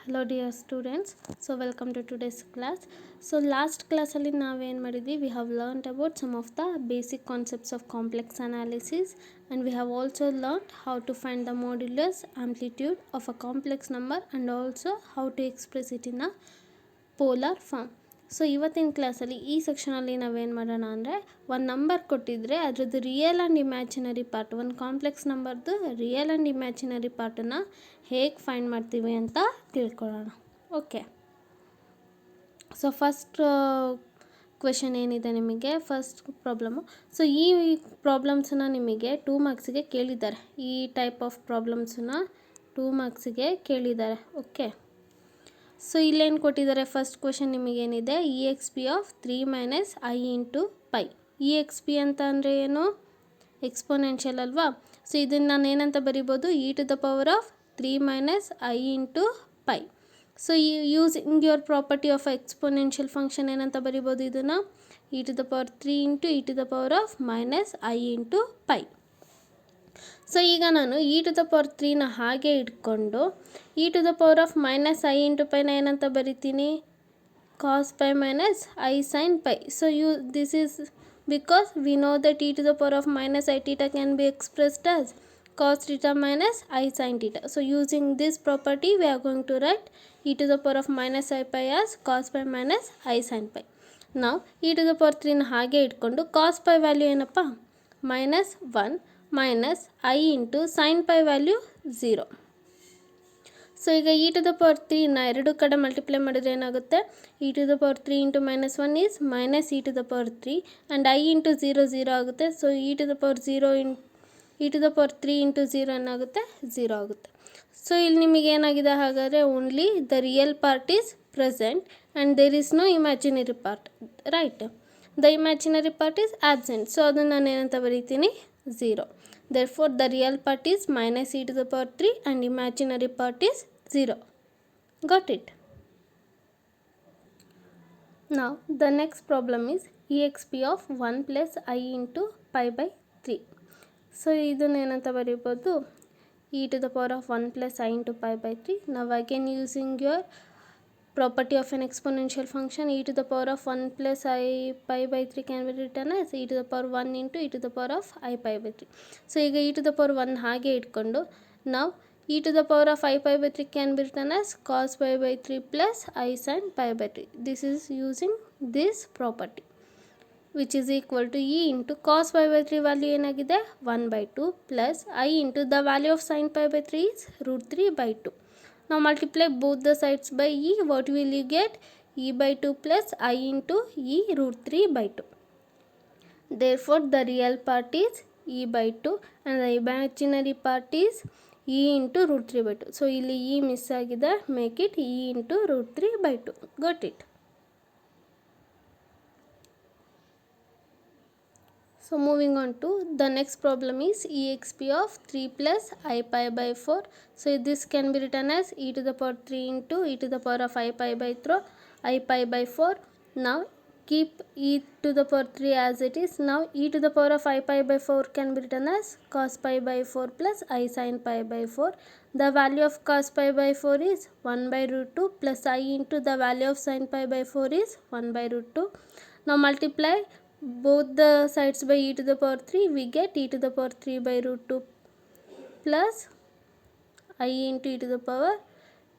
Hello dear students, so welcome to today's class. So last class alli naವೇನು ಮಾಡಿದ್ವಿ, we have learned about some of the basic concepts of complex analysis, and we have also learned how to find the modulus amplitude of a complex number and also how to express it in a polar form. So ಇವತ್ತಿನ ಕ್ಲಾಸಲ್ಲಿ ಈ ಸೆಕ್ಷನಲ್ಲಿ ನಾವೇನು ಮಾಡೋಣ ಅಂದರೆ, ಒಂದು number ಕೊಟ್ಟಿದ್ದರೆ ಅದರದ್ದು ರಿಯಲ್ ಆ್ಯಂಡ್ ಇಮ್ಯಾಜಿನರಿ ಪಾರ್ಟ್, ಒಂದು ಕಾಂಪ್ಲೆಕ್ಸ್ ನಂಬರ್ದು ರಿಯಲ್ ಆ್ಯಂಡ್ ಇಮ್ಯಾಜಿನರಿ ಪಾರ್ಟನ್ನು ಹೇಗೆ ಫೈಂಡ್ ಮಾಡ್ತೀವಿ ಅಂತ ತಿಳ್ಕೊಳ್ಳೋಣ. ಓಕೆ, ಸೊ ಫಸ್ಟ್ ಕ್ವೆಶನ್ ಏನಿದೆ ನಿಮಗೆ, ಫಸ್ಟ್ ಪ್ರಾಬ್ಲಮ್ಮು. ಸೊ ಈ ಪ್ರಾಬ್ಲಮ್ಸನ್ನ ನಿಮಗೆ 2 ಮಾರ್ಕ್ಸಿಗೆ ಕೇಳಿದ್ದಾರೆ. ಈ ಟೈಪ್ ಆಫ್ ಪ್ರಾಬ್ಲಮ್ಸನ್ನ 2 ಮಾರ್ಕ್ಸಿಗೆ ಕೇಳಿದ್ದಾರೆ. ಓಕೆ, ಸೊ ಇಲ್ಲೇನು ಕೊಟ್ಟಿದ್ದಾರೆ, ಫಸ್ಟ್ ಕ್ವೆಶನ್ ನಿಮಗೇನಿದೆ, e x p of 3 minus i into pi. E x p ಅಂತ ಅಂದರೆ ಏನು, ಎಕ್ಸ್ಪೋನೆನ್ಷಿಯಲ್ ಅಲ್ವಾ. ಸೊ ಇದನ್ನು ನಾನು ಏನಂತ ಬರಿಬೋದು, e to the power of 3 minus i into pi. So using your property of exponential function ಏನಂತ ಬರಿಬೋದು, ಇದನ್ನು e to the power 3 into e to the power of minus i into pi. So ಈಗ ನಾನು e to the power 3ನ ಹಾಗೆ ಇಟ್ಕೊಂಡು e to the power of minus i into ಪೈನ ಏನಂತ ಬರಿತೀನಿ, cos pi minus i sine pi. So this is because we know that e to the power of minus i theta can be expressed as cos theta minus I sin theta. So using this property we are going to write e to the power of minus I pi as cos pi minus I sin pi. Now e to the power 3ನ ಹಾಗೆ ಇಟ್ಕೊಂಡು cos pi value ಏನಪ್ಪ, minus 1 minus i into sine pi value 0. So ಈಗ e to the power 3ನ ಎರಡು ಕಡೆ multiply ಮಾಡಿದ್ರೆ ಏನಾಗುತ್ತೆ, e to the power 3 into minus 1 is minus e to the power 3 and i into 0 0 ಆಗುತ್ತೆ. So e to the power 0 e to the power 3 into 0 ಏನಾಗುತ್ತೆ, 0 ಆಗುತ್ತೆ. So ಇಲ್ಲಿ ನಿಮಗೆ ಏನಾಗಿದೆ, ಹಾಗಾದರೆ only the real part is present and there is no imaginary part, right. The imaginary part is absent. So ಅದನ್ನು ನಾನು ಏನಂತ ಬರೀತೀನಿ, 0. Therefore the real part is minus e to the power 3 and imaginary part is 0. Got it? Now the next problem is exp of 1 plus I into pi by 3. So ಇದನ್ನು ಏನಂತ ಬರೀಬೋದು, e to the power of 1 plus I into pi by 3. Now again using your property of an exponential function, e to the power of 1 plus I pi by 3 can be written as e to the power 1 into e to the power of I pi by 3. So ಈಗ e to the power 1 ಹಾಗೆ ಇಟ್ಕೊಂಡು ನಾವು e to the power of I pi by 3 can be written as cos pi by 3 plus I sin pi by 3. This is using this property, which is equal to e into cos pi by 3 value ಏನಾಗಿದೆ 1 by 2 plus I into the value of sin pi by 3 is root 3 by 2. Now multiply both the sides by e. What will you get? E by 2 plus I into e root 3 by 2. Therefore the real part is e by 2 and the imaginary part is e into root 3 by 2. So ಇಲ್ಲಿ e miss ಆಗಿದೆ, make it e into root 3 by 2. Got it? So moving on to the next problem is exp of 3 plus I pi by 4. So this can be written as e to the power 3 into e to the power of I pi by 4. Now keep e to the power 3 as it is. Now e to the power of I pi by 4 can be written as cos pi by 4 plus I sin pi by 4. The value of cos pi by 4 is 1 by root 2 plus I into the value of sin pi by 4 is 1 by root 2. Now multiply both the sides by e to the power 3, we get e to the power 3 by root 2 plus I into e to the power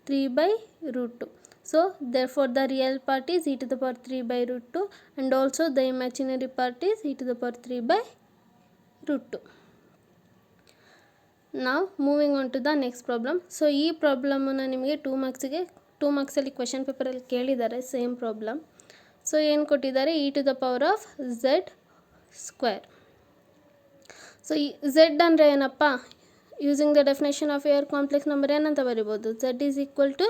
3 by root 2. So therefore the real part is e to the power 3 by root 2 and also the imaginary part is e to the power 3 by root 2. Now moving on to the next problem. So ಈ ಪ್ರಾಬ್ಲಮನ್ನು ನಿಮಗೆ 2 ಮಾರ್ಕ್ಸಲ್ಲಿ question ಪೇಪರಲ್ಲಿ ಕೇಳಿದ್ದಾರೆ, same problem. So ಏನು ಕೊಟ್ಟಿದ್ದಾರೆ, e to the power of z square. So ಈ z ಅಂದರೆ ಏನಪ್ಪ, using the definition of your complex number ಏನಂತ ಬರಿಬೋದು, z is equal to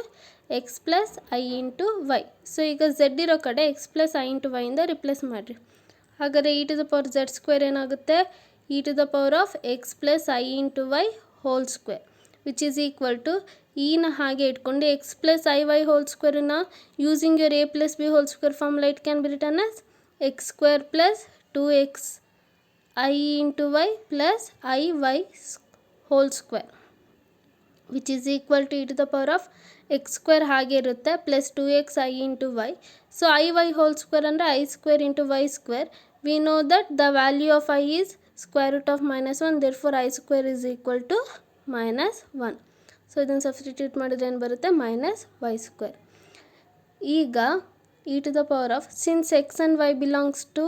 x plus i into y. So ಈಗ ಝೆಡ್ ಇರೋ ಕಡೆ ಎಕ್ಸ್ ಪ್ಲಸ್ ಐ ಇಂಟು ವೈಯಿಂದ replace ಮಾಡಿರಿ. ಹಾಗಾದರೆ e to the power z square ಏನಾಗುತ್ತೆ, e to the power of x plus i into y whole square, which is equal to ಇನ ಹಾಗೆ ಇಟ್ಕೊಂಡು x plus i y whole ಸ್ಕ್ವೇರನ್ನ using your a plus b whole square formula it can be written as x square plus 2x i into y plus i y whole square. Which is equal to e to the power of x square ಹಾಗೆ ಇರುತ್ತೆ plus 2x i into y. So i whole square ಅಂದರೆ i square into y square. We know that the value of i is square root of -1, therefore i square is equal to -1. So ಇದನ್ನು substitute ಮಾಡಿದ್ರೆ ಏನು ಬರುತ್ತೆ -y square. ಈಗ e to the power of since x and y belongs to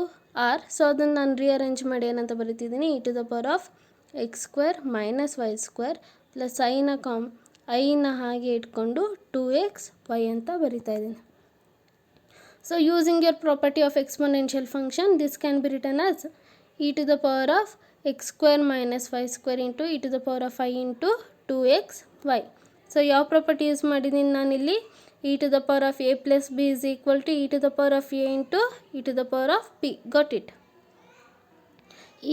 R, so ಅದನ್ನು ನಾನು rearrange ಮಾಡಿ ಏನಂತ ಬರೀತಿದ್ದೀನಿ, e to the power of x square minus y square plus ಐನ ಹಾಗೆ ಇಟ್ಕೊಂಡು 2x y ಅಂತ ಬರಿತಾ ಇದ್ದೀನಿ. So using your property of exponential function, this can be written as E to the power of x square minus y square into e to the power of i into 2x y. ಸೊ ಯಾವ property use ಮಾಡಿದ್ದೀನಿ ನಾನಿಲ್ಲಿ, e to the power of a plus b is equal to e to the power of a into e to the power of b. Got it?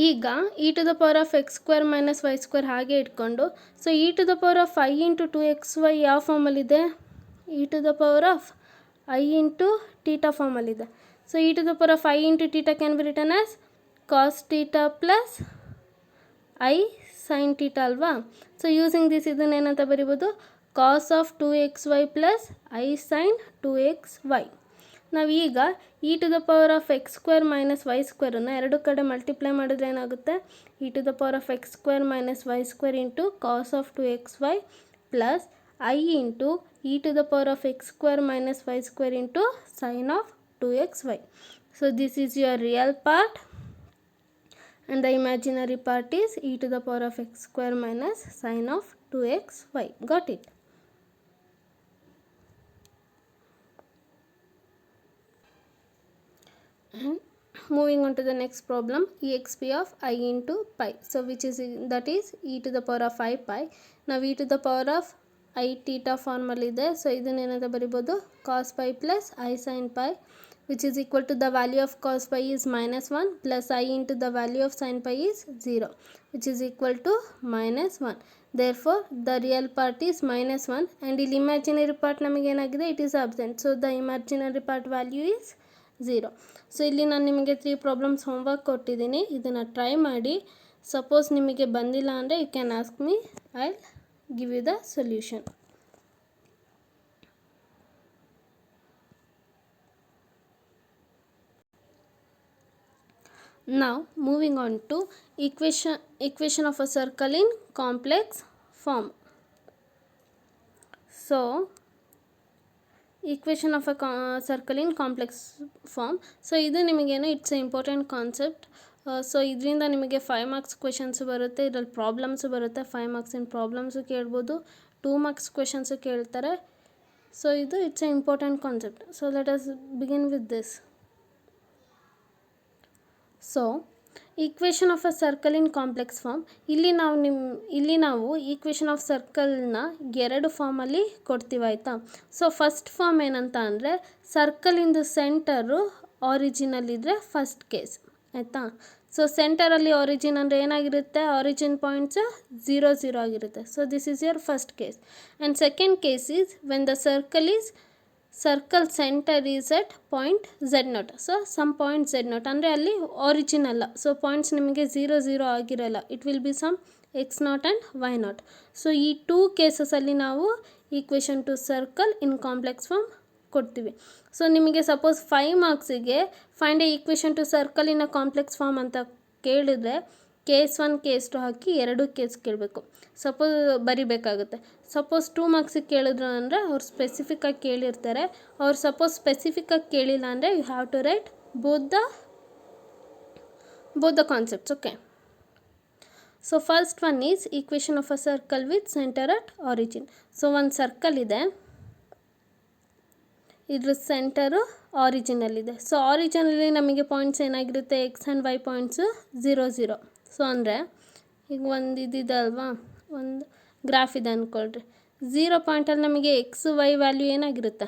ಈಗ e to the power of x square minus y square ಹಾಗೆ ಇಟ್ಕೊಂಡು, ಸೊ e to the power of I into 2xy ಯಾವ ಫಾರ್ಮಲ್ಲಿದೆ, e to the power of I into theta ಫಾರ್ಮಲ್ಲಿದೆ. ಸೊ e to the power of I into theta can be written as cos theta plus I sin theta ಅಲ್ವಾ. So using this ಇದನ್ನು ಏನಂತ ಬರಿಬೋದು, cos of 2xy plus I sin 2xy. ನಾವೀಗ e to the power of x square minus y square ಎರಡು ಕಡೆ multiply ಮಾಡಿದ್ರೆ ಏನಾಗುತ್ತೆ, e to the power of x square minus y square into cos of 2xy plus I into e to the power of x square minus y square into sin of 2xy. So this is your real part and the imaginary part is e to the power of x square minus sin of 2xy. Got it? And moving on to the next problem, exp of I into pi. So which is that is e to the power of I pi. Now e to the power of I theta formal ಇದೆ. So ಇದನ್ನು ಏನಂತ ಬರಿಬೋದು, cos pi plus I sin pi, which is equal to the value of cos pi is -1 plus I into the value of sin pi is 0, which is equal to -1. Therefore the real part is -1 and ಇಲ್ಲಿ imaginary part ನಮಗೆ ಏನಾಗಿದೆ, it is absent. So the imaginary part value is 0. So ಇಲ್ಲಿ ನಾನು ನಿಮಗೆ 3 problems homework ಕೊಟ್ಟಿದ್ದೀನಿ, ಇದನ್ನು try ಮಾಡಿ. Suppose ನಿಮಗೆ ಬಂದಿಲ್ಲ ಅಂದರೆ you can ask me, I give you the solution. Now moving on to equation of a circle in complex form. So equation of a circle in complex form. So ಇದು ನಿಮಗೇನು it's a important concept. So ಇದರಿಂದ ನಿಮಗೆ 5 marks questions ಬರುತ್ತೆ, ಇದರಲ್ಲಿ problems ಬರುತ್ತೆ, 5 ಮಾರ್ಕ್ಸಿನ problems ಕೇಳ್ಬೋದು, 2 marks questions ಕೇಳ್ತಾರೆ. So ಇದು it's a important concept. So let us begin with this. So equation of a circle in complex form, ಇಲ್ಲಿ ನಾವು ಈಕ್ವೇಷನ್ ಆಫ್ ಸರ್ಕಲ್ನ 2 ಫಾರ್ಮಲ್ಲಿ ಕೊಡ್ತೀವಿ ಆಯಿತಾ. ಸೊ ಫಸ್ಟ್ ಫಾರ್ಮ್ ಏನಂತ ಅಂದರೆ, ಸರ್ಕಲಿಂದು ಸೆಂಟರು ಆರಿಜಿನಲ್ಲಿ ಇದ್ದರೆ ಫಸ್ಟ್ ಕೇಸ್ ಆಯಿತಾ. ಸೊ ಸೆಂಟರಲ್ಲಿ ಆರಿಜಿನ್ ಅಂದರೆ ಏನಾಗಿರುತ್ತೆ, ಆರಿಜಿನ್ ಪಾಯಿಂಟ್ಸ್ 0 0 ಆಗಿರುತ್ತೆ. So this is your first case. And second case is when the circle centre is at point z0. So some point z0 ಅಂದರೆ ಅಲ್ಲಿ ಆರಿಜಿನ್ ಅಲ್ಲ. ಸೊ ಪಾಯಿಂಟ್ಸ್ ನಿಮಗೆ 0 0 ಆಗಿರಲ್ಲ, it will be some x0 and y0. So ಈ 2 ಕೇಸಸಲ್ಲಿ ನಾವು equation to circle in complex form ಕೊಡ್ತೀವಿ. So ನಿಮಗೆ ಸಪೋಸ್ 5 ಮಾರ್ಕ್ಸಿಗೆ find a equation to circle in a complex form ಅಂತ ಕೇಳಿದರೆ ಕೇಸ್ 1 ಕೇಸ್ 2 ಹಾಕಿ 2 ಕೇಸ್ ಕೇಳಬೇಕು, ಸಪೋಸ್ ಬರಿಬೇಕಾಗುತ್ತೆ. ಸಪೋಸ್ 2 ಮಾರ್ಕ್ಸಿಗೆ ಕೇಳಿದ್ರು ಅಂದರೆ ಅವ್ರು ಸ್ಪೆಸಿಫಿಕ್ಕಾಗಿ ಕೇಳಿರ್ತಾರೆ. ಅವ್ರು ಸಪೋಸ್ ಸ್ಪೆಸಿಫಿಕ್ಕಾಗಿ ಕೇಳಿಲ್ಲ ಅಂದರೆ you have to write both the concepts. Okay. So first one is equation of a circle with centre at origin. So ಒಂದು ಸರ್ಕಲ್ ಇದೆ, ಇದ್ರ ಸೆಂಟರು ಆರಿಜಿನಲ್ಲಿದೆ. ಸೊ ಆರಿಜಿನಲ್ಲಿ ನಮಗೆ ಪಾಯಿಂಟ್ಸ್ ಏನಾಗಿರುತ್ತೆ, x and y points 0 0. So ಅಂದರೆ ಈಗ ಒಂದು ಇದಿದೆ ಅಲ್ವಾ, ಒಂದು ಗ್ರಾಫ್ ಇದೆ ಅಂದ್ಕೊಳ್ರಿ. 0 ಪಾಯಿಂಟಲ್ಲಿ ನಮಗೆ ಎಕ್ಸ್ ವೈ ವ್ಯಾಲ್ಯೂ ಏನಾಗಿರುತ್ತೆ,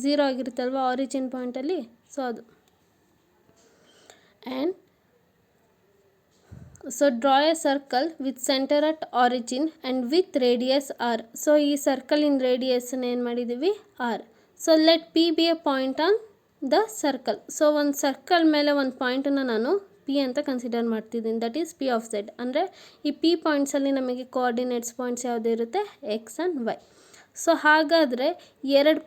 0 ಆಗಿರುತ್ತೆ ಅಲ್ವಾ ಆರಿಜಿನ್ ಪಾಯಿಂಟಲ್ಲಿ. ಸೊ ಅದು and so draw a circle with centre at origin and with radius r. So ಈ ಸರ್ಕಲಿನ ರೇಡಿಯಸ್ನ ಏನು ಮಾಡಿದ್ದೀವಿ, r. So let p be a point on the circle. So ಒಂದು ಸರ್ಕಲ್ ಮೇಲೆ ಒಂದು ಪಾಯಿಂಟನ್ನು ನಾನು ಪಿ ಅಂತ ಕನ್ಸಿಡರ್ ಮಾಡ್ತಿದ್ದೀನಿ. That is p of z. ಅಂದರೆ ಈ ಪಿ ಪಾಯಿಂಟ್ಸಲ್ಲಿ ನಮಗೆ ಕೋಆರ್ಡಿನೇಟ್ಸ್ ಪಾಯಿಂಟ್ಸ್ ಯಾವುದು ಇರುತ್ತೆ, ಎಕ್ಸ್ ಆ್ಯಂಡ್ ವೈ. ಸೊ ಹಾಗಾದರೆ ಎರಡು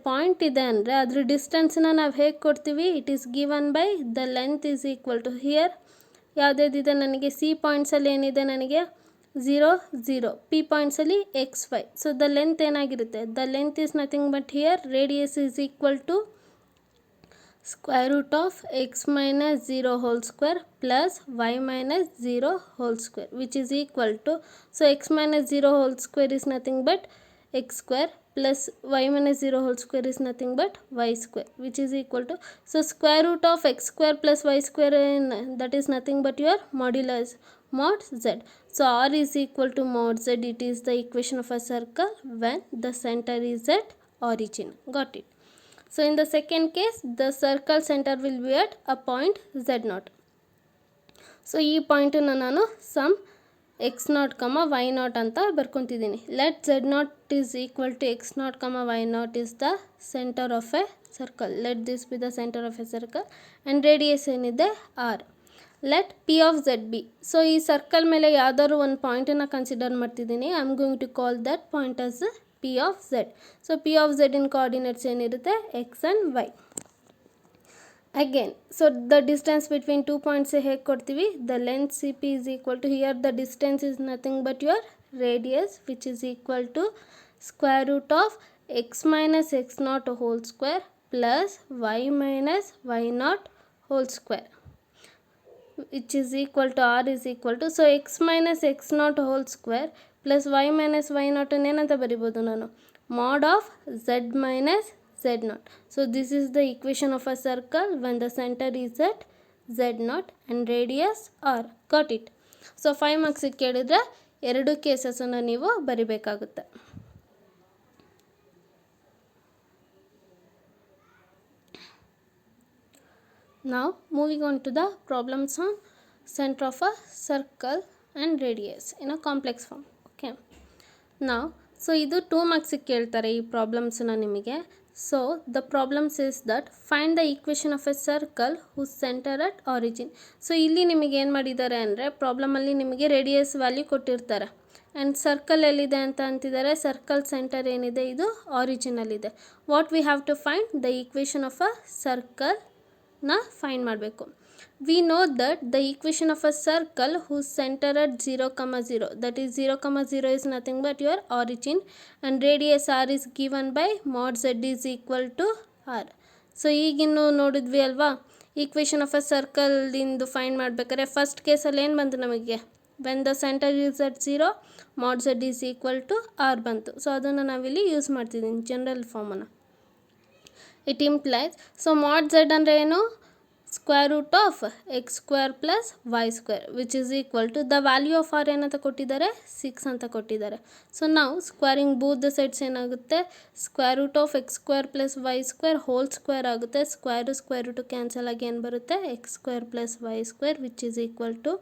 ಪಾಯಿಂಟ್ ಇದೆ ಅಂದರೆ ಅದ್ರ ಡಿಸ್ಟೆನ್ಸನ್ನ ನಾವು ಹೇಗೆ ಕೊಡ್ತೀವಿ, it is given by the length is equal to here ಯಾವುದೇದಿದೆ ನನಗೆ ಸಿ ಪಾಯಿಂಟ್ಸಲ್ಲಿ ಏನಿದೆ ನನಗೆ 0 0, ಪಿ ಪಾಯಿಂಟ್ಸಲ್ಲಿ x y. So the length ಏನಾಗಿರುತ್ತೆ, the length is nothing but here radius is equal to square root of x minus 0 whole square plus y minus 0 whole square, which is equal to, so x minus 0 whole square is nothing but x square plus y minus 0 whole square is nothing but y square, which is equal to, so square root of x square plus y square, that is nothing but your modulus mod z. So r is equal to mod z. It is the equation of a circle when the center is at origin. Got it? So in the second case, the circle center will be at a point z0. So ಈ ಪಾಯಿಂಟನ್ನು ನಾನು some x0, y0 ಅಂತ ಬರ್ಕೊತಿದ್ದೀನಿ. Let z0 is equal to x0, y0 is the center of a circle. Let this be the center of a circle and radius ಏನಿದೆ r. Let p of z be. So ಈ circle ಮೇಲೆ ಯಾವ್ದಾದ್ರು ಒಂದು ಪಾಯಿಂಟನ್ನು consider ಮಾಡ್ತಿದ್ದೀನಿ. I am going to call that point as P of z. So P of z in coordinates ಏನಿರುತ್ತೆ, x and y. Again, so the distance between 2 points ಹೇಗೆ ಕೊಡ್ತೀವಿ, the length CP is equal to, here the distance is nothing but your radius, which is equal to square root of x minus x0 whole square plus y minus y0 whole square, which is equal to r is equal to, so x minus x0 whole square plus y minus y0 ಏನಂತ ಬರಿಬೋದು ನಾನು, mod of z minus z0. So this is the equation of a circle when the center is at z0 and radius r. Got it? So 5 marks ಕೇಳಿದ್ರೆ ಎರಡು ಕೇಸಸನ್ನು ನೀವು ಬರಿಬೇಕಾಗುತ್ತೆ. Now moving on to the problems on center of a circle and radius in a complex form. Okay, now so ಇದು 2 marks ಕೇಳ್ತಾರೆ ಈ ಪ್ರಾಬ್ಲಮ್ಸನ್ನ ನಿಮಗೆ. So the problems is that find the equation of a circle whose centre at origin. So ಇಲ್ಲಿ ನಿಮಗೆ ಏನು ಮಾಡಿದ್ದಾರೆ ಅಂದರೆ ಪ್ರಾಬ್ಲಮಲ್ಲಿ ನಿಮಗೆ ರೇಡಿಯಸ್ ವ್ಯಾಲ್ಯೂ ಕೊಟ್ಟಿರ್ತಾರೆ ಆ್ಯಂಡ್ ಸರ್ಕಲ್ ಎಲ್ಲಿದೆ ಅಂತ ಅಂತಿದ್ದಾರೆ. ಸರ್ಕಲ್ ಸೆಂಟರ್ ಏನಿದೆ ಇದು ಆರಿಜಿನಲ್ಲಿದೆ. What we have to find the equation of a ಸರ್ಕಲ್ನ ಫೈಂಡ್ ಮಾಡಬೇಕು. We know that the equation of a circle whose center at 0, 0, that is 0, 0 is nothing but your origin and radius r is given by mod z is equal to r. So ಈಗಿನ್ನು ನೋಡಿದ್ವಿ ಅಲ್ವಾ, equation of a circle ಇಂದು find ಮಾಡಬೇಕಾದ್ರೆ first ಕೇಸಲ್ಲಿ ಏನು ಬಂತು ನಮಗೆ, when the centre is at 0 mod z is equal to r ಬಂತು. ಸೊ ಅದನ್ನು ನಾವಿಲ್ಲಿ ಯೂಸ್ ಮಾಡ್ತಿದ್ದೀನಿ ಜನರಲ್ ಫಾರ್ಮನ್ನು. It implies, so mod z ಅಂದರೆ ಏನು, square root of x square plus y square, which is equal to the value of r ಏನಂತ ಕೊಟ್ಟಿದ್ದಾರೆ, 6 ಅಂತ ಕೊಟ್ಟಿದ್ದಾರೆ. ಸೊ ನಾವು ಸ್ಕ್ವೇರಿಂಗ್ ಬೋತ್ ದ ಸೈಡ್ಸ್ ಏನಾಗುತ್ತೆ, square root of x square plus y square whole square ಆಗುತ್ತೆ. Square root cancel ಆಗಿ ಏನು ಬರುತ್ತೆ, x square plus y square, which is equal to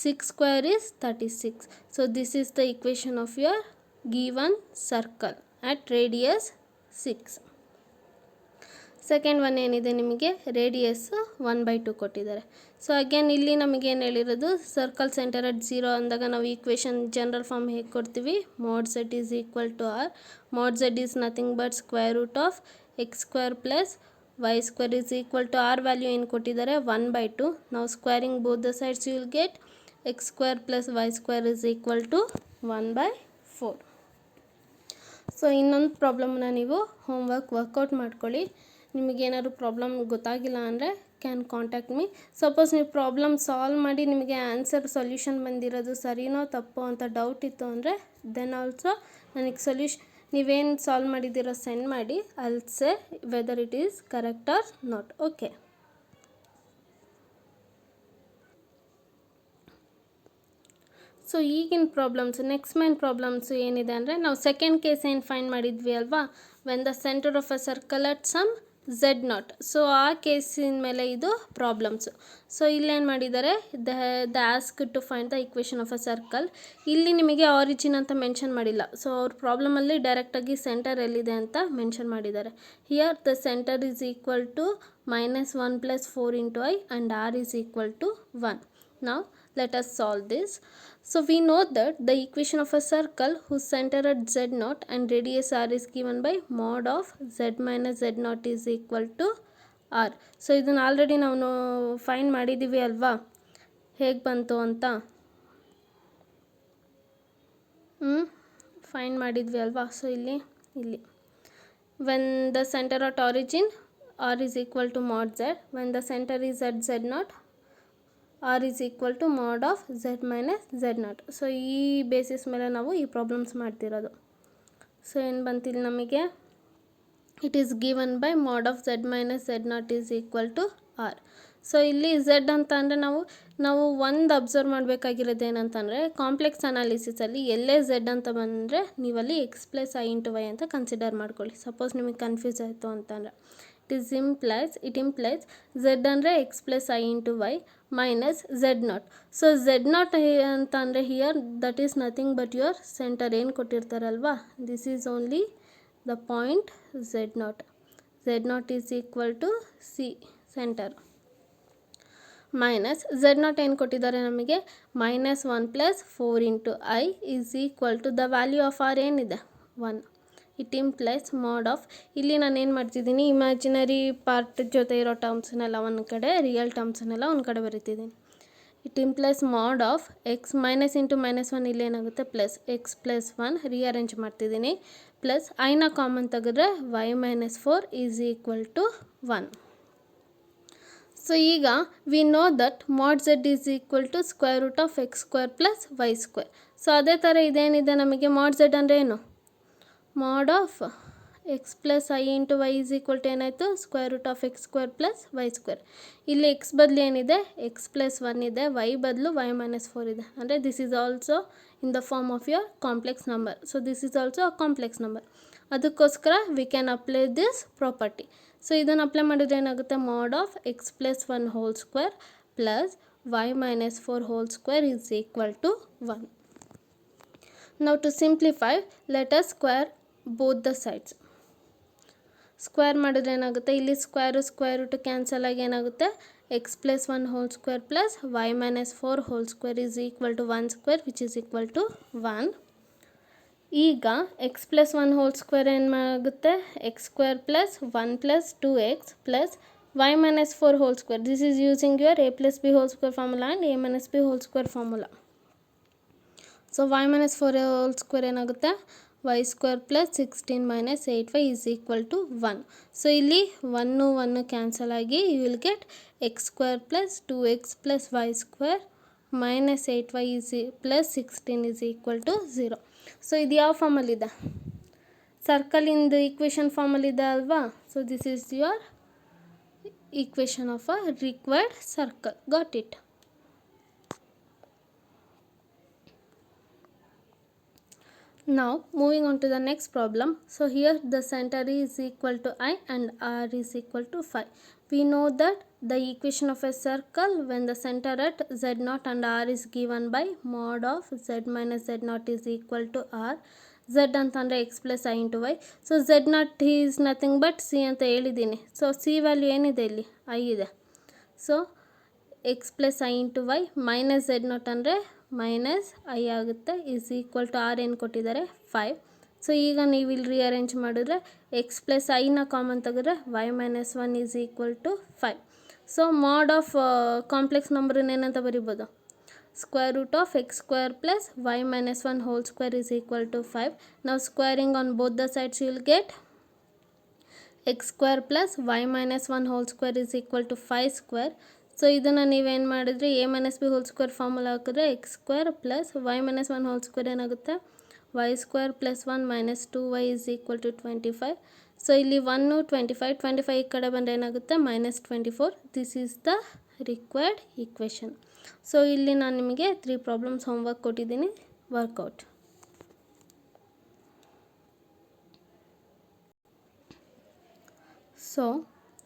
6 square is 36. So this is the equation of your given circle at radius 6. Second one ಏನಿದೆ ನಿಮಗೆ, radius 1/2 ಕೊಟ್ಟಿದ್ದಾರೆ. So again ಇಲ್ಲಿ ನಮಗೆ ಏನು ಹೇಳಿರೋದು, ಸರ್ಕಲ್ ಸೆಂಟರ್ ಅಟ್ 0 ಅಂದಾಗ ನಾವು ಈಕ್ವೇಷನ್ ಜನರಲ್ ಫಾರ್ಮ್ ಹೇಗೆ ಕೊಡ್ತೀವಿ, mod z is equal to r. mod z is nothing but square root of x square plus y square is equal to r value ಏನು ಕೊಟ್ಟಿದ್ದಾರೆ, 1/2. ನಾವು squaring both the sides you will get x square plus y square is equal to 1/4. So ಇನ್ನೊಂದು ಪ್ರಾಬ್ಲಮ್ನ ನೀವು work out ಮಾಡ್ಕೊಳ್ಳಿ. ನಿಮಗೇನಾದ್ರು problem ಗೊತ್ತಾಗಿಲ್ಲ ಅಂದರೆ ಕ್ಯಾನ್ ಕಾಂಟ್ಯಾಕ್ಟ್ ಮೀ. ಸಪೋಸ್ ನೀವು ಪ್ರಾಬ್ಲಮ್ ಸಾಲ್ವ್ ಮಾಡಿ ನಿಮಗೆ ಆನ್ಸರ್ ಸೊಲ್ಯೂಷನ್ ಬಂದಿರೋದು ಸರಿನೋ ತಪ್ಪೋ ಅಂತ ಡೌಟ್ ಇತ್ತು ಅಂದರೆ ದೆನ್ ಆಲ್ಸೋ ನನಗೆ ನೀವೇನು ಸಾಲ್ವ್ ಮಾಡಿದ್ದೀರೋ ಸೆಂಡ್ ಮಾಡಿ. I'll say whether it is correct or not. Okay, so ಈಗಿನ ಪ್ರಾಬ್ಲಮ್ಸ್ ನೆಕ್ಸ್ಟ್ ಮೈನ್ ಪ್ರಾಬ್ಲಮ್ಸು ಏನಿದೆ ಅಂದರೆ, ನಾವು ಸೆಕೆಂಡ್ ಕೇಸ್ ಏನು ಫೈಂಡ್ ಮಾಡಿದ್ವಿ ಅಲ್ವಾ, when the centre of a circle at some z naught. So ಆ ಕೇಸಿನ ಮೇಲೆ ಇದು ಪ್ರಾಬ್ಲಮ್ಸು. ಸೊ ಇಲ್ಲೇನು ಮಾಡಿದ್ದಾರೆ, the ask to find the equation of a circle. ಇಲ್ಲಿ ನಿಮಗೆ ಆರಿಜಿನ್ ಅಂತ ಮೆನ್ಷನ್ ಮಾಡಿಲ್ಲ. ಸೊ ಅವ್ರ ಪ್ರಾಬ್ಲಮಲ್ಲಿ ಡೈರೆಕ್ಟಾಗಿ ಸೆಂಟರ್ ಎಲ್ಲಿದೆ ಅಂತ ಮೆನ್ಷನ್ ಮಾಡಿದ್ದಾರೆ. Here the centre is equal to -1 + 4 × I and R is equal to 1. Now let us solve this. So we know that the equation of a circle whose center at z0 and radius r is given by mod of z minus z0 is equal to r. So ಇದನ್ನು already ನಾವು find ಮಾಡಿದ್ದೀವಿ ಅಲ್ವಾ, ಹೇಗೆ ಬಂತು ಅಂತ find ಮಾಡಿದ್ವಿ ಅಲ್ವಾ. So ಇಲ್ಲಿ when the center at origin r is equal to mod z, when the center is at z0 r is equal to mod of z minus z0. So ಈ ಬೇಸಿಸ್ ಮೇಲೆ ನಾವು ಈ ಪ್ರಾಬ್ಲಮ್ಸ್ ಮಾಡ್ತಿರೋದು. So ಏನು ಬಂತಿಲ್ಲ ನಮಗೆ, it is given by mod of z minus z0 is equal to r. So ಇಲ್ಲಿ z ಅಂತ ಅಂದರೆ ನಾವು ಒಂದು ಅಬ್ಸರ್ವ್ ಮಾಡಬೇಕಾಗಿರೋದು ಏನಂತಂದರೆ, ಕಾಂಪ್ಲೆಕ್ಸ್ ಅನಾಲಿಸಿಸಲ್ಲಿ ಎಲ್ಲೇ z ಅಂತ ಬಂದರೆ ನೀವಲ್ಲಿ x + i × y ಅಂತ ಕನ್ಸಿಡರ್ ಮಾಡ್ಕೊಳ್ಳಿ. ಸಪೋಸ್ ನಿಮಗೆ ಕನ್ಫ್ಯೂಸ್ ಆಯಿತು ಅಂತಂದರೆ it implies z ಅಂದರೆ x + i × y minus z0. So z0 ಅಂತ ಅಂದರೆ here that is nothing but your centre. ಏನು ಕೊಟ್ಟಿರ್ತಾರಲ್ವಾ, this is only the point z0 is equal to c centre minus z0 ಏನು ಕೊಟ್ಟಿದ್ದಾರೆ ನಮಗೆ, -1 + 4 × I is equal to the value of r ಏನಿದೆ 1. It implies mod of, ಇಲ್ಲಿ ನಾನು ಏನು ಮಾಡ್ತಿದ್ದೀನಿ, ಇಮ್ಯಾಜಿನರಿ ಪಾರ್ಟ್ ಜೊತೆ ಇರೋ ಟರ್ಮ್ಸ್ನೆಲ್ಲ ಒಂದು ಕಡೆ, ರಿಯಲ್ ಟರ್ಮ್ಸ್ನೆಲ್ಲ ಒಂದು ಕಡೆ ಬರಿತಿದ್ದೀನಿ. It implies mod of x -(-1) ಇಲ್ಲೇನಾಗುತ್ತೆ +x + 1 ರಿಅರೇಂಜ್ ಮಾಡ್ತಿದ್ದೀನಿ, ಪ್ಲಸ್ ಐನ ಕಾಮನ್ ತೆಗೆದ್ರೆ y - 4 is equal to 1. So ಈಗ we know that mod z is equal to √(x² + y²). So ಅದೇ ಥರ ಇದೇನಿದೆ ನಮಗೆ mod z ಅಂದರೆ ಏನು, mod of x + i × y is equal to ಏನಾಯಿತು √(x² + y²). ಇಲ್ಲಿ x ಬದಲು ಏನಿದೆ, x + 1 ಇದೆ, y ಬದಲು y - 4 ಇದೆ. ಅಂದರೆ this is also in the form of your complex number. So this is also a complex number. ಅದಕ್ಕೋಸ್ಕರ we can apply this property. So ಇದನ್ನು ಅಪ್ಲೈ ಮಾಡಿದ್ರೆ ಏನಾಗುತ್ತೆ, mod of x + 1 2 plus y - 4 2 is equal to 1. Now to simplify, let us square both the sides. Square ಮಾಡಿದ್ರೆ ಏನಾಗುತ್ತೆ, ಇಲ್ಲಿ square root cancel ಆಗಿ ಏನಾಗುತ್ತೆ, x + 1 2 plus y - 4 2 is equal to 1² which is equal to 1. ಈಗ x + 1 2 ಏನಾಗುತ್ತೆ, x² + 1 + 2x plus y - 4 2. This is using your a + b whole formula and a - b whole formula. So y - 4 2 ಏನಾಗುತ್ತೆ, y² + 16 - 8y is equal to 1. So ಇಲ್ಲಿ 1 cancel ಆಗಿ you will get x² + 2x + y² - 8y + 16 is equal to 0. So ಇದು ಯಾವ ಫಾರ್ಮಲ್ಲಿದೆ, ಸರ್ಕಲಿಂದು equation ಫಾರ್ಮಲ್ಲಿದೆ ಅಲ್ವಾ. So this is your equation of a required circle. Got it. Now moving on to the next problem. So here the center is equal to I and R is equal to 5. We know that the equation of a circle when the center at z0 and R is given by mod of z minus z0 is equal to R. Z ಅಂತಂದರೆ x + i × y. So z0 is nothing but c ಅಂತ ಹೇಳಿದ್ದೀನಿ. So c value ಏನಿದೆ, ಇಲ್ಲಿ i ಇದೆ. So x + i × y minus z0 ಅಂದರೆ -i ಆಗುತ್ತೆ, is equal to r ಏನು ಕೊಟ್ಟಿದ್ದಾರೆ 5. ಸೊ ಈಗ ನೀವು ಇಲ್ಲಿ ರಿಅರೇಂಜ್ ಮಾಡಿದ್ರೆ x + iನ ಕಾಮನ್ ತೆಗೆದ್ರೆ y - 1 is equal to 5. So mod of complex ನಂಬರನ್ನ ಏನಂತ ಬರಿಬೋದು, √(x² + y - 1 2 is equal to 5. Now squaring on both the sides you will get x² + y - 1 2 is equal to 5². So ಇದನ್ನು ನೀವೇನು ಮಾಡಿದ್ರೆ a - b whole formula ಹಾಕಿದ್ರೆ x² + y - 1 2 ಏನಾಗುತ್ತೆ, y² + 1 - 2y is equal to 25. So ಇಲ್ಲಿ 1 25 ಈ ಕಡೆ ಬಂದರೆ ಏನಾಗುತ್ತೆ -24. This is the required equation. So ಇಲ್ಲಿ ನಾನು ನಿಮಗೆ 3 ಪ್ರಾಬ್ಲಮ್ಸ್ ಹೋಮ್ವರ್ಕ್ ಕೊಟ್ಟಿದ್ದೀನಿ, work out. So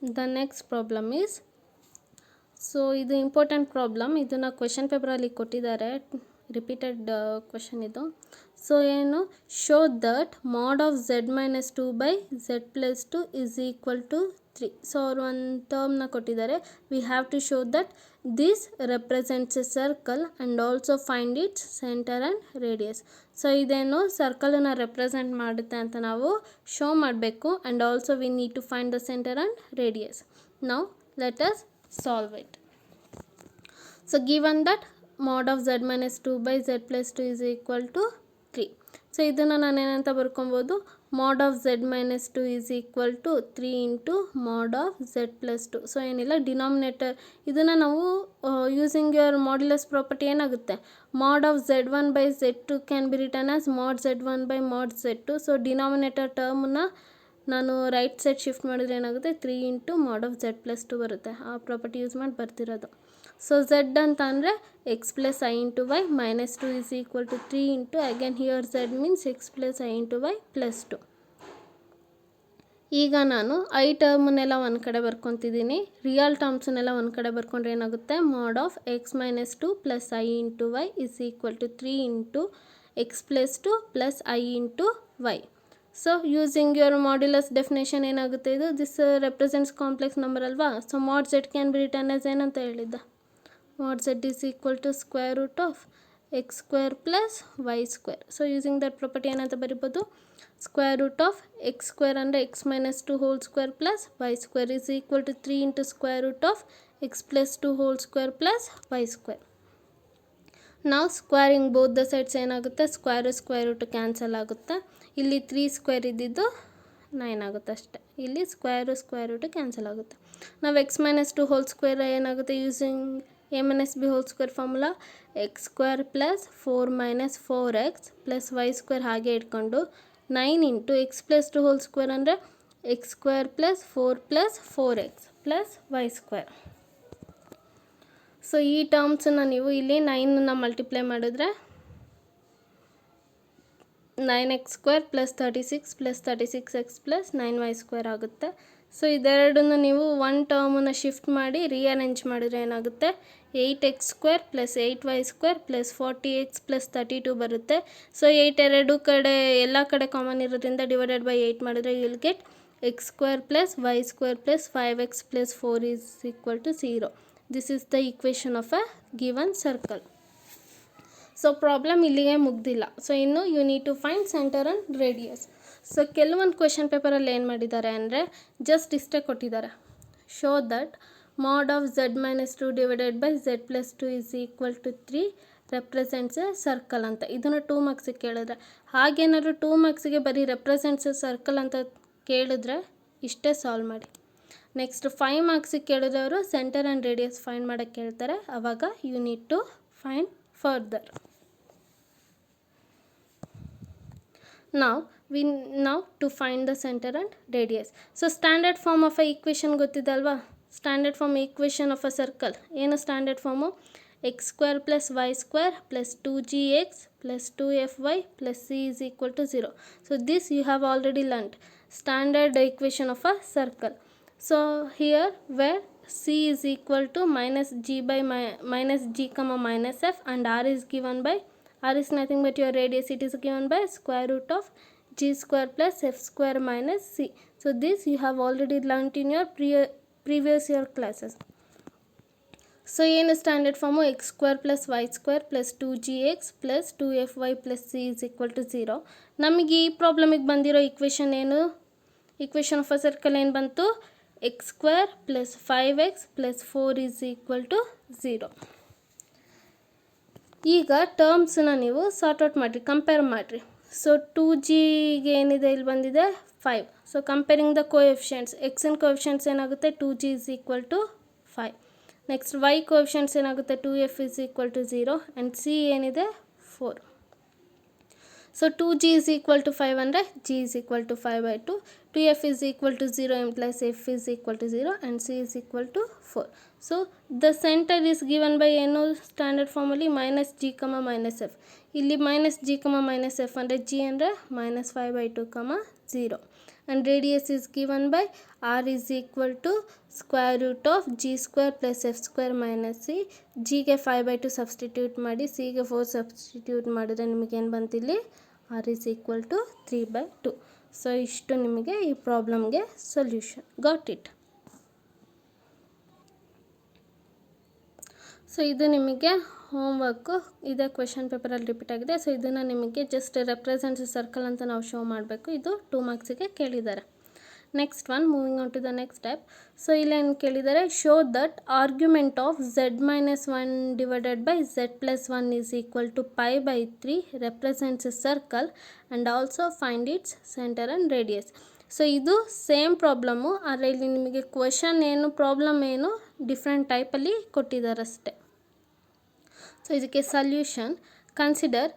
The next problem is, so ಇದು ಇಂಪಾರ್ಟೆಂಟ್ ಪ್ರಾಬ್ಲಮ್, ಇದನ್ನು ಕ್ವೆಶನ್ ಪೇಪರಲ್ಲಿ ಕೊಟ್ಟಿದ್ದಾರೆ, ರಿಪೀಟೆಡ್ ಕ್ವೆಶನ್ ಇದು. ಸೊ ಏನು, show that mod of z minus 2 by z plus 2 is equal to 3. So ಅವರು ಒಂದು ಟರ್ಮ್ನ ಕೊಟ್ಟಿದ್ದಾರೆ. We have to show that this represents a circle and also find its centre and radius. So ಇದೇನು ಸರ್ಕಲನ್ನು represent ಮಾಡುತ್ತೆ ಅಂತ ನಾವು show ಮಾಡಬೇಕು. And also we need to find the centre and radius. Now let us solve it. So given that mod of z minus 2 by z plus 2 is equal to 3. So ಇದನ್ನು ನಾನು ಏನಂತ ಬರ್ಕೊಬೋದು, mod of z minus 2 is equal to 3 into mod of z plus 2. So ಏನಿಲ್ಲ, denominator ಇದನ್ನು ನಾವು using your modulus property ಏನಾಗುತ್ತೆ, mod of z1 by z2 can be written as mod z1 by mod z2. So denominator ಟರ್ಮನ್ನ ನಾನು right side shift ಮಾಡಿದ್ರೆ ಏನಾಗುತ್ತೆ, 3 into ಮಾಡ್ of z plus 2 ಬರುತ್ತೆ. ಆ ಪ್ರಾಪರ್ಟಿ ಯೂಸ್ ಮಾಡಿ ಬರ್ತಿರೋದು. ಸೊ z ಅಂತ ಅಂದರೆ x plus i into y minus 2 is equal to 3 into again here z means x plus i into y plus 2. ಈಗ ನಾನು ಐ ಟರ್ಮನ್ನೆಲ್ಲ ಒಂದು ಕಡೆ ಬರ್ಕೊತಿದ್ದೀನಿ, ರಿಯಲ್ ಟರ್ಮ್ಸನ್ನೆಲ್ಲ ಒಂದು ಕಡೆ ಬರ್ಕೊಂಡ್ರೆ ಏನಾಗುತ್ತೆ, mod of x minus 2 plus i into y is equal to 3 into x plus 2 plus i into y. So using your modulus definition ಏನಾಗುತ್ತೆ, ಇದು ದಿಸ್ ರೆಪ್ರೆಸೆಂಟ್ಸ್ ಕಾಂಪ್ಲೆಕ್ಸ್ ನಂಬರ್ ಅಲ್ವಾ. So mod z can be written as ಏನಂತ ಹೇಳಿದ್ದ, mod z is equal to square root of x square plus y square. So using that property ಏನಂತ ಬರಿಬೋದು, square root of x square ಅಂದರೆ X minus 2 whole square plus y square is equal to 3 into square root of x plus 2 whole square plus y square. ನಾವು squaring both the sides ಏನಾಗುತ್ತೆ, square root cancel ಆಗುತ್ತೆ. ಇಲ್ಲಿ 3 square ಇದ್ದಿದ್ದು 9 ಆಗುತ್ತೆ ಅಷ್ಟೇ. ಇಲ್ಲಿ square root cancel ಆಗುತ್ತೆ. ನಾವು ಎಕ್ಸ್ ಮೈನಸ್ 2 ಹೋಲ್ ಸ್ಕ್ವೇರ್ ಏನಾಗುತ್ತೆ, using a minus b whole square formula, x square plus 4 minus 4x plus y square ಹಾಗೆ ಇಟ್ಕೊಂಡು 9 into x plus 2 whole square ಅಂದರೆ x square plus 4 plus 4x plus y square. So ಈ ಟರ್ಮ್ಸನ್ನು ನೀವು ಇಲ್ಲಿ 9ನ್ನು multiply ಮಾಡಿದ್ರೆ 9x square plus 36 plus 36x plus 9y square ಆಗುತ್ತೆ. ಸೊ ಇದೆರಡನ್ನು ನೀವು ಒನ್ ಟರ್ಮನ್ನು ಶಿಫ್ಟ್ ಮಾಡಿ ರಿಅರೇಂಜ್ ಮಾಡಿದ್ರೆ ಏನಾಗುತ್ತೆ, 8x square plus 8y square plus 40x plus 32 ಬರುತ್ತೆ. ಸೊ 8 ಎರಡು ಕಡೆ ಎಲ್ಲ ಕಡೆ ಕಾಮನ್ ಇರೋದ್ರಿಂದ ಡಿವೈಡೆಡ್ ಬೈ 8 ಮಾಡಿದ್ರೆ you will get x square plus y square plus 5x plus 4 is equal to 0. This is the equation of a given circle. So problem ಇಲ್ಲಿಗೆ ಮುಗ್ದಿಲ್ಲ. So ಇನ್ನು you need to find centre and radius. So ಕೆಲವೊಂದು question ಪೇಪರಲ್ಲಿ ಏನು ಮಾಡಿದ್ದಾರೆ ಅಂದರೆ just ಇಷ್ಟೇ ಕೊಟ್ಟಿದ್ದಾರೆ, show that mod of z minus 2 divided by z plus 2 is equal to 3 represents a circle ಅಂತ. ಇದನ್ನು 2 ಮಾರ್ಕ್ಸಿಗೆ ಕೇಳಿದ್ರೆ, ಹಾಗೇನಾದ್ರು 2 ಮಾರ್ಕ್ಸಿಗೆ ಬರೀ ರೆಪ್ರೆಸೆಂಟ್ಸ್ ಎ ಸರ್ಕಲ್ ಅಂತ ಕೇಳಿದ್ರೆ ಇಷ್ಟೇ ಸಾಲ್ವ್ ಮಾಡಿ. ನೆಕ್ಸ್ಟ್ 5 ಮಾರ್ಕ್ಸಿಗೆ ಕೇಳಿದವರು ಸೆಂಟರ್ ಆ್ಯಂಡ್ ರೇಡಿಯಸ್ ಫೈಂಡ್ ಮಾಡೋಕ್ಕೆ ಕೇಳ್ತಾರೆ, ಆವಾಗ you need to find further. Now to find the center and radius. So standard form of a equation ಗೊತ್ತಿದೆ ಅಲ್ವಾ, standard form equation of a circle ಏನು standard form, x square plus y square plus 2gx plus 2fy plus c is equal to 0. So this you have already learnt, standard equation of a circle. So here where c is equal to minus g by minus g comma minus f and r is given by, r is nothing but your radius, it is given by square root of g square plus f square minus c. So this you have already learnt in your previous year classes. So ಏನು standard form, x square plus y square plus 2gx plus 2fy plus c is equal to 0. ನಮಗೆ ಈ ಪ್ರಾಬ್ಲಮಿಗೆ ಬಂದಿರೋ equation ಏನು, equation of a circle ಏನು ಬಂತು, x square plus 5x plus 4 is equal to 0. ಈಗ ಟರ್ಮ್ಸನ್ನ ನೀವು ಸಾರ್ಟ್ ಔಟ್ ಮಾಡಿರಿ, ಕಂಪೇರ್ ಮಾಡಿರಿ. ಸೊ 2gಗೆ ಏನಿದೆ ಇಲ್ಲಿ ಬಂದಿದೆ 5. ಸೊ ಕಂಪೇರಿಂಗ್ ದ ಕೋಎಫಿಷಿಯಂಟ್ಸ್, ಎಕ್ಸಿನ ಕೋಎಫಿಷಿಯಂಟ್ಸ್ ಏನಾಗುತ್ತೆ 2g is equal to 5. Next y coefficients ಏನಾಗುತ್ತೆ 2f is equal to 0 and c ಏನಿದೆ 4. So 2g is equal to 5 ಅಂದರೆ g is equal to 5/2, 2f is equal to 0 implies f is equal to 0 and c is equal to 4. So the centre is given by ಏನು standard ಫಾರ್ಮಲ್ಲಿ minus g, minus F. ಇಲ್ಲಿ minus G minus F ಅಂದರೆ G ಅಂದರೆ -5/2 0 and radius is given by r is equal to square root of g square plus f square minus c. g ಗೆ 5/2 substitute ಮಾಡಿ, c ಗೆ 4 substitute ಮಾಡಿದ್ರೆ ನಿಮಗೆ ಏನು ಬಂತಿಲ್ಲಿ r is equal to 3/2. So ಇಷ್ಟು ನಿಮಗೆ ಈ ಪ್ರಾಬ್ಲಮ್ಗೆ ಸೊಲ್ಯೂಷನ್. Got it? ಸೊ ಇದು ನಿಮಗೆ ಹೋಮ್ವರ್ಕು, ಇದೇ ಕ್ವೆಶನ್ ಪೇಪರಲ್ಲಿ ರಿಪೀಟ್ ಆಗಿದೆ. ಸೊ ಇದನ್ನು ನಿಮಗೆ ಜಸ್ಟ್ ರೆಪ್ರೆಸೆಂಟ್ಸ್ ಸರ್ಕಲ್ ಅಂತ ನಾವು ಶೋ ಮಾಡಬೇಕು. ಇದು 2 ಮಾರ್ಕ್ಸಿಗೆ ಕೇಳಿದ್ದಾರೆ. Next one, moving on to the next step. So ಇಲ್ಲೇನು ಕೇಳಿದ್ದಾರೆ, show that argument of z-1 divided by z+1 is equal to π/3 represents a circle and also find its centre and radius. So ಇದು same problem, ಆದರೆ ಇಲ್ಲಿ ನಿಮಗೆ question ಏನು, problem ಏನು different ಟೈಪಲ್ಲಿ ಕೊಟ್ಟಿದ್ದಾರೆ ಅಷ್ಟೇ. ಸೊ ಇದಕ್ಕೆ solution, consider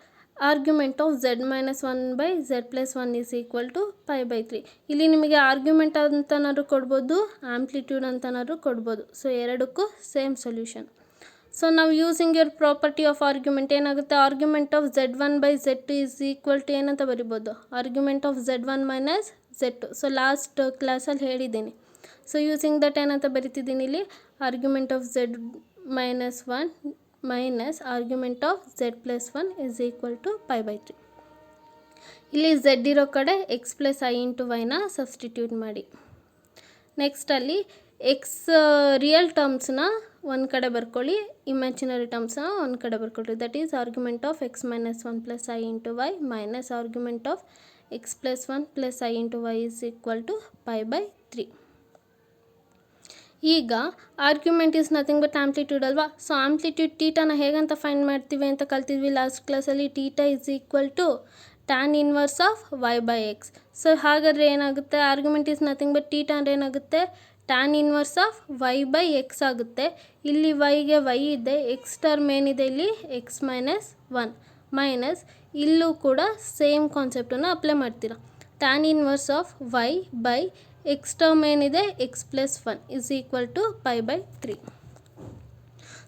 argument of z-1 by z+1 is equal to π/3. ಇಲ್ಲಿ ನಿಮಗೆ ಆರ್ಗ್ಯುಮೆಂಟ್ ಅಂತನಾದ್ರು ಕೊಡ್ಬೋದು, ಆಂಪ್ಲಿಟ್ಯೂಡ್ ಅಂತನಾದ್ರು ಕೊಡ್ಬೋದು. ಸೊ ಎರಡಕ್ಕೂ ಸೇಮ್ ಸೊಲ್ಯೂಷನ್. ಸೊ ನಾವು using your property of argument ಏನಾಗುತ್ತೆ, argument of z1 by z2 is equal to ಏನಂತ ಬರಿಬೋದು, argument of z1 minus z2. So last ಕ್ಲಾಸಲ್ಲಿ ಹೇಳಿದ್ದೀನಿ. ಸೊ ಯೂಸಿಂಗ್ ದಟ್ ಏನಂತ ಬರಿತಿದ್ದೀನಿ ಇಲ್ಲಿ, argument of z-1 minus argument of z+1 is equal to π/3. ಇಲ್ಲಿ z ಇರೋ ಕಡೆ x ಪ್ಲಸ್ i ಇಂಟು ವೈನ ಸಬ್ಸ್ಟಿಟ್ಯೂಟ್ ಮಾಡಿ. ನೆಕ್ಸ್ಟಲ್ಲಿ ಎಕ್ಸ್ ರಿಯಲ್ ಟರ್ಮ್ಸ್ನ ಒಂದು ಕಡೆ ಬರ್ಕೊಳ್ಳಿ, ಇಮ್ಯಾಜಿನರಿ ಟರ್ಮ್ಸ್ನ ಒಂದು ಕಡೆ ಬರ್ಕೊಳ್ಳಿ. That is argument of x minus 1 plus i into y minus argument of x plus 1 plus i into y is equal to π/3. ಈಗ argument is nothing but amplitude ಅಲ್ವಾ. ಸೊ ಆಂಪ್ಲಿಟ್ಯೂಡ್ ಟೀಟಾನ ಹೇಗಂತ ಫೈಂಡ್ ಮಾಡ್ತೀವಿ ಅಂತ ಕಲ್ತಿದ್ವಿ ಲಾಸ್ಟ್ ಕ್ಲಾಸಲ್ಲಿ. Theta is equal to tan inverse of y/x. So ಹಾಗಾದರೆ ಏನಾಗುತ್ತೆ, argument is nothing but theta ಅಂದರೆ ಏನಾಗುತ್ತೆ, tan ಇನ್ವರ್ಸ್ ಆಫ್ y/x ಆಗುತ್ತೆ. ಇಲ್ಲಿ yಗೆ y ಇದೆ, x ಟರ್ಮ್ ಏನಿದೆ ಇಲ್ಲಿ x ಮೈನಸ್ 1 ಮೈನಸ್, ಇಲ್ಲೂ ಕೂಡ ಸೇಮ್ ಕಾನ್ಸೆಪ್ಟನ್ನು ಅಪ್ಲೈ ಮಾಡ್ತೀರಾ. tan inverse of y/x term ಏನಿದೆ x plus 1 is equal to π/3.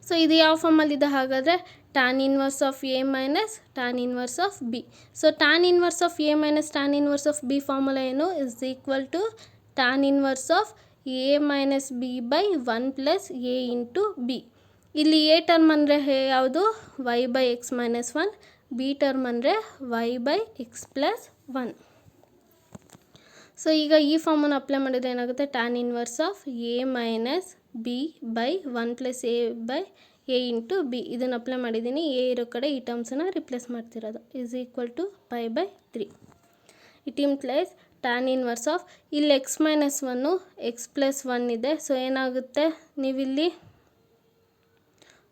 So ಇದು ಯಾವ ಫಾರ್ಮಲ್ಲಿದೆ ಹಾಗಾದರೆ, tan inverse of a minus tan inverse of b. So tan inverse of a minus tan inverse of b formula ಏನು, is equal to tan inverse of a minus b by 1 plus a into b. ಇಲ್ಲಿ a term ಅಂದರೆ ಯಾವುದು, y/x minus 1, b term ಅಂದರೆ y/x plus 1. So ಈಗ ಈ ಫಾರ್ಮನ್ನು apply ಮಾಡಿದರೆ ಏನಾಗುತ್ತೆ, tan inverse of a minus b by 1 plus a by a into b. ಇದನ್ನು apply ಮಾಡಿದ್ದೀನಿ, a ಇರೋ ಕಡೆ ಈ ಟರ್ಮ್ಸನ್ನು ರಿಪ್ಲೇಸ್ ಮಾಡ್ತಿರೋದು, is equal to π/3. It implies tan inverse of, ಇಲ್ಲಿ x ಮೈನಸ್ 1 x ಪ್ಲಸ್ 1 ಇದೆ. ಸೊ ಏನಾಗುತ್ತೆ, ನೀವಿಲ್ಲಿ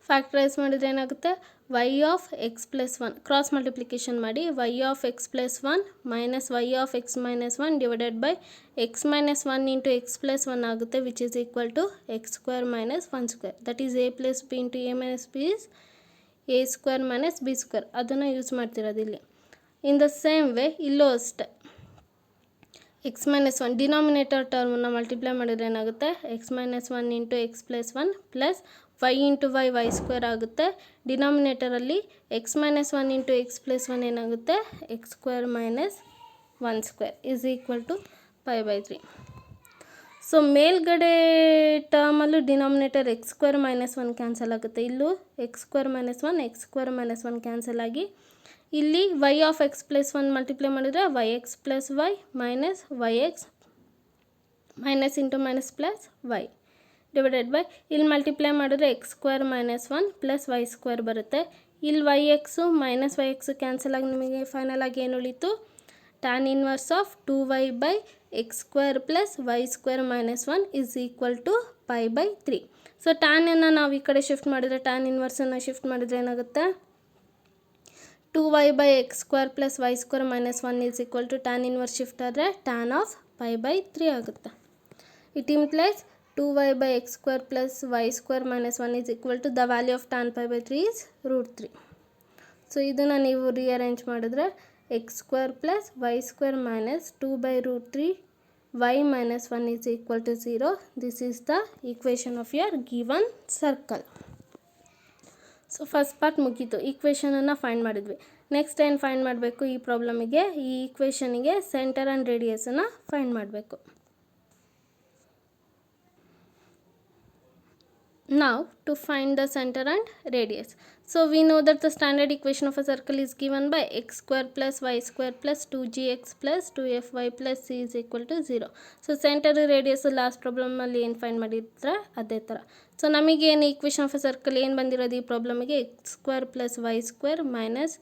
ಫ್ಯಾಕ್ಟರೈಸ್ ಮಾಡಿದರೆ ಏನಾಗುತ್ತೆ, y of x plus 1 cross multiplication ಮಾಡಿ, y of x plus 1 minus y of x minus 1 divided by x minus 1 into x plus 1 ಆಗುತ್ತೆ, which is equal to x square minus 1 square. That is a plus b into a minus b is a square minus b square. ಅದನ್ನು use ಮಾಡ್ತಿರೋದು ಇಲ್ಲಿ. In the same way ಇಲ್ಲೂ ಅಷ್ಟೇ, x minus 1 denominator ಟರ್ಮನ್ನು multiply ಮಾಡಿದರೆ ಏನಾಗುತ್ತೆ, x minus 1 into x plus 1 plus y into y square ಆಗುತ್ತೆ. ಡಿನಾಮಿನೇಟರಲ್ಲಿ x minus 1 into x plus 1 ಏನಾಗುತ್ತೆ, x square minus 1 square is equal to π/3. So ಮೇಲ್ಗಡೆ ಟರ್ಮಲ್ಲೂ denominator x square minus 1 cancel ಆಗುತ್ತೆ, ಇಲ್ಲೂ x square minus 1 x square minus 1 cancel ಆಗಿ, ಇಲ್ಲಿ y of x plus 1 multiply ಮಾಡಿದರೆ yx plus y minus yx minus into minus plus y divided by, ಇಲ್ಲಿ multiply ಮಾಡಿದ್ರೆ x square minus 1 plus y square ಬರುತ್ತೆ. ಇಲ್ಲಿ yx minus yx cancel ಆಗಿ ನಿಮಗೆ final ಆಗಿ ಏನು ಉಳಿತು, tan inverse of 2y by x square plus y square minus 1 is equal to π/3. So ಟ್ಯಾನನ್ನು ನಾವು ಈ ಕಡೆ ಶಿಫ್ಟ್ ಮಾಡಿದರೆ, ಟ್ಯಾನ್ ಇನ್ವರ್ಸನ್ನು ಶಿಫ್ಟ್ ಮಾಡಿದರೆ ಏನಾಗುತ್ತೆ, 2y by x square plus y square minus 1 is equal to tan inverse shift ಆದರೆ tan of π/3 ಆಗುತ್ತೆ. It implies 2y by x square plus y square minus 1 is equal to the value of tan π/3 is √3. So ಇದನ್ನು ನೀವು rearrange ಮಾಡಿದ್ರೆ x square plus y square minus 2 by √3 y minus 1 is equal to 0. This is the equation of your given circle. So first part ಮುಗೀತು, ಈಕ್ವೇಷನನ್ನು find ಮಾಡಿದ್ವಿ. Next ಏನು find ಮಾಡಬೇಕು ಈ ಪ್ರಾಬ್ಲಮಿಗೆ, ಈ ಈಕ್ವೇಷನಿಗೆ centre and ರೇಡಿಯಸನ್ನು find ಮಾಡಬೇಕು. Now to find the center and radius. So we know that the standard equation of a circle is given by x square plus y square plus 2gx plus 2fy plus c is equal to 0. So center radius last ಪ್ರಾಬ್ಲಮಲ್ಲಿ ಏನು find ಮಾಡಿದ್ರೆ ಅದೇ ಥರ. So ನಮಗೇನು equation of a circle ಏನು ಬಂದಿರೋದು ಈ ಪ್ರಾಬ್ಲಮಿಗೆ, x square plus y square minus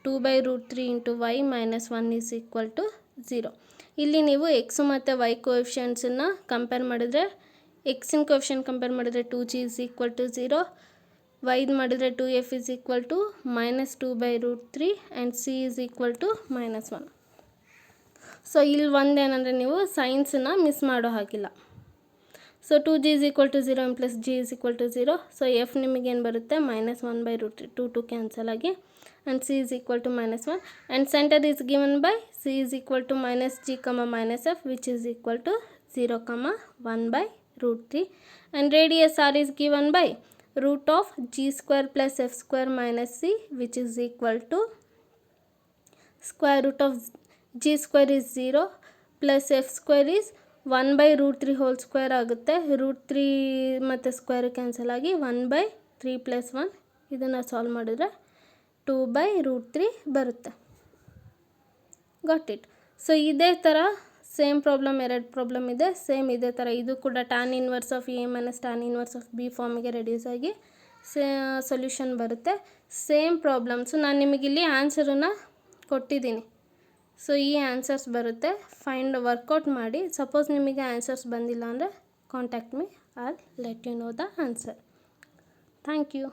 2/√3 into y minus 1 is equal to 0. ಇಲ್ಲಿ ನೀವು ಎಕ್ಸು ಮತ್ತು ವೈ ಕೋಎಫಿಷಿಯಂಟ್ಸನ್ನು ಕಂಪೇರ್ ಮಾಡಿದ್ರೆ, ಎಕ್ಸಿನ ಕೋಎಫಿಷಿಯಂಟ್ ಕಂಪೇರ್ ಮಾಡಿದ್ರೆ 2g ಈಸ್ ಈಕ್ವಲ್ ಟು 0, ವೈದು ಮಾಡಿದರೆ 2f is equal to minus 2/√3 and c is equal to minus 1. So ಇಲ್ಲಿ ಒಂದೇನಂದರೆ ನೀವು ಸೈನ್ಸನ್ನು ಮಿಸ್ ಮಾಡೋ ಹಾಗಿಲ್ಲ. So 2g is equal to 0 plus g is equal to 0. So f ನಿಮಗೇನು ಬರುತ್ತೆ ಮೈನಸ್ 1/√3, 2 ಕ್ಯಾನ್ಸಲ್ ಆಗಿ, and c is equal to minus 1 and centre is given by c is equal to minus g, minus f which is equal to 0, 1/√3 and radius r is given by root of g square plus f square minus c which is equal to square root of g square is 0 plus f square is 1/√3 whole square ಆಗುತ್ತೆ. √3 ಮತ್ತು square cancel ಆಗಿ 1/3 plus 1, ಇದನ್ನು solve ಮಾಡಿದ್ರೆ 2/√3 ಬರುತ್ತೆ. Got it. So ಇದೇ ಥರ same problem, ಎರಡು problem ಇದೆ ಸೇಮ್ ಇದೇ ಥರ. ಇದು ಕೂಡ tan inverse of a minus tan inverse of b ಫಾರ್ಮಿಗೆ ರೆಡ್ಯೂಸ್ ಆಗಿ ಸೊಲ್ಯೂಷನ್ ಬರುತ್ತೆ. ಸೇಮ್ ಪ್ರಾಬ್ಲಮ್ಸು ನಾನು ನಿಮಗಿಲ್ಲಿ ಆನ್ಸರನ್ನು ಕೊಟ್ಟಿದ್ದೀನಿ. ಸೊ ಈ ಆನ್ಸರ್ಸ್ ಬರುತ್ತೆ, ಫೈಂಡ್ ವರ್ಕೌಟ್ ಮಾಡಿ. ಸಪೋಸ್ ನಿಮಗೆ ಆನ್ಸರ್ಸ್ ಬಂದಿಲ್ಲ ಅಂದರೆ contact me, I will let you know the answer. Thank you.